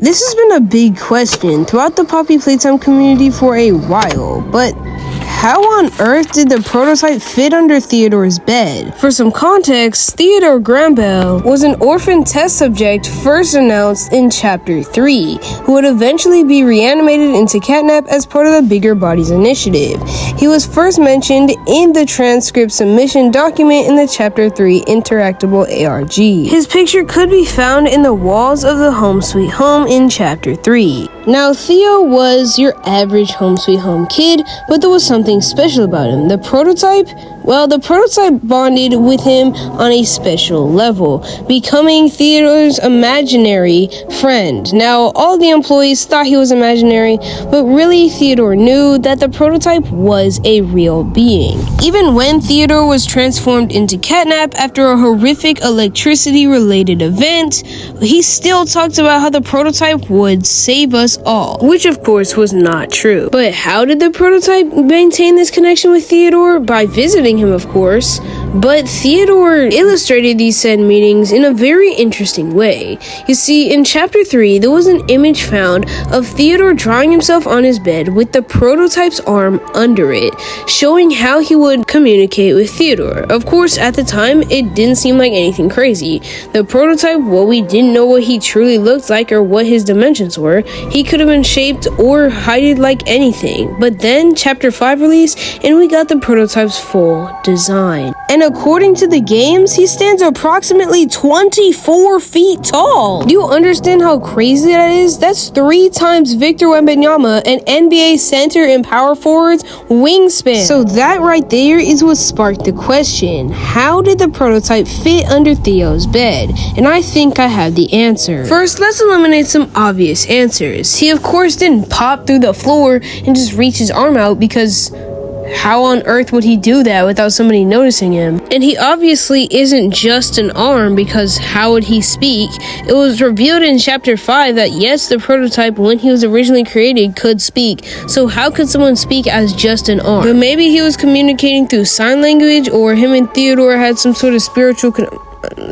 This has been a big question throughout the Poppy Playtime community for a while, but how on earth did the prototype fit under Theodore's bed? For some context, Theodore Grambel was an orphan test subject first announced in Chapter 3, who would eventually be reanimated into catnap as part of the Bigger Bodies initiative. He was first mentioned in the transcript submission document in the Chapter 3 interactable ARG. His picture could be found in the walls of the Home Sweet Home in Chapter 3. Now, Theo was your average Home Sweet Home kid, but there was something special about him. The prototype bonded with him on a special level, becoming Theodore's imaginary friend. Now, all the employees thought he was imaginary, but really Theodore knew that the prototype was a real being. Even when Theodore was transformed into catnap after a horrific electricity-related event, he still talked about how the prototype would save us all, which of course was not true. But how did the prototype maintain this connection with Theodore? By visiting him, of course. But Theodore illustrated these said meetings in a very interesting way. You see, in Chapter 3, there was an image found of Theodore drawing himself on his bed with the prototype's arm under it, showing how he would communicate with Theodore. Of course, at the time, it didn't seem like anything crazy. The prototype, well, we didn't know what he truly looked like or what his dimensions were. He could have been shaped or hidden like anything. But then Chapter 5 released, and we got the prototype's full design. And according to the games, he stands approximately 24 feet tall. Do you understand how crazy that is? That's 3 times Victor Wembanyama, an NBA center and power forward's wingspan. So that right there is what sparked the question. How did the prototype fit under Theo's bed? And I think I have the answer. First, let's eliminate some obvious answers. He of course didn't pop through the floor and just reach his arm out, because how on earth would he do that without somebody noticing him? And he obviously isn't just an arm, because how would he speak? It was revealed in Chapter 5 that yes, the prototype, when he was originally created, could speak. So how could someone speak as just an arm? But maybe he was communicating through sign language, or him and Theodore had some sort of spiritual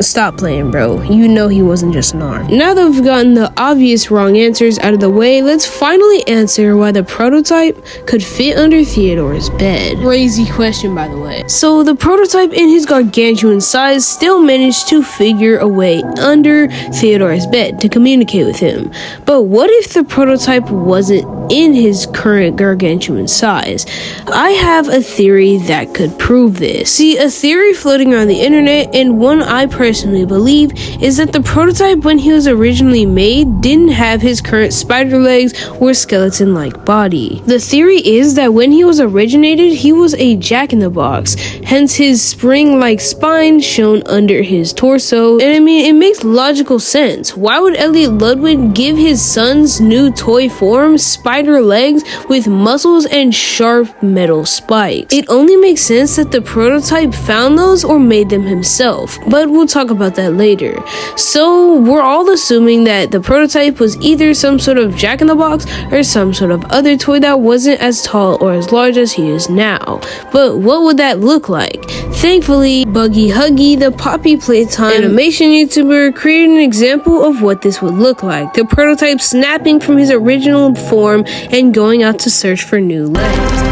Stop playing, bro. You know he wasn't just an arm. Now that we've gotten the obvious wrong answers out of the way, let's finally answer why the prototype could fit under Theodore's bed. Crazy question, by the way. So the prototype, in his gargantuan size, still managed to figure a way under Theodore's bed to communicate with him. But what if the prototype wasn't in his current gargantuan size? I have a theory that could prove this. See, a theory floating around the internet, and one I personally believe, is that the prototype, when he was originally made, didn't have his current spider legs or skeleton-like body. The theory is that when he was originated, he was a jack-in-the-box, hence his spring-like spine shown under his torso. And I mean, it makes logical sense. Why would Elliot Ludwig give his son's new toy form spider legs with muscles and sharp metal spikes? It only makes sense that the prototype found those or made them himself, but we'll talk about that later. So we're all assuming that the prototype was either some sort of jack-in-the-box or some sort of other toy that wasn't as tall or as large as he is now. But what would that look like? Thankfully, Buggy Huggy, the Poppy Playtime animation YouTuber, created an example of what this would look like. The prototype snapping from his original form and going out to search for new legs.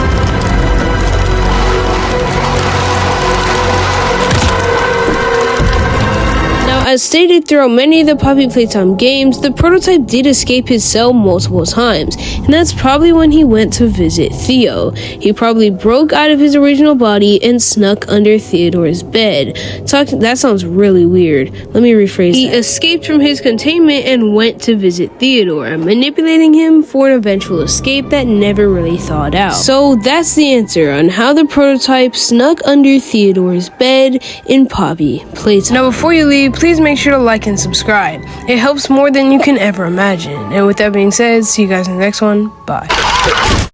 As stated throughout many of the Poppy Playtime games, the prototype did escape his cell multiple times, and that's probably when he went to visit Theo. He probably broke out of his original body and snuck under Theodore's bed. That sounds really weird. Let me rephrase that. He escaped from his containment and went to visit Theodore, manipulating him for an eventual escape that never really thawed out. So that's the answer on how the prototype snuck under Theodore's bed in Poppy Playtime. Now before you leave, please make sure to like and subscribe. It helps more than you can ever imagine. And with that being said, see you guys in the next one. Bye.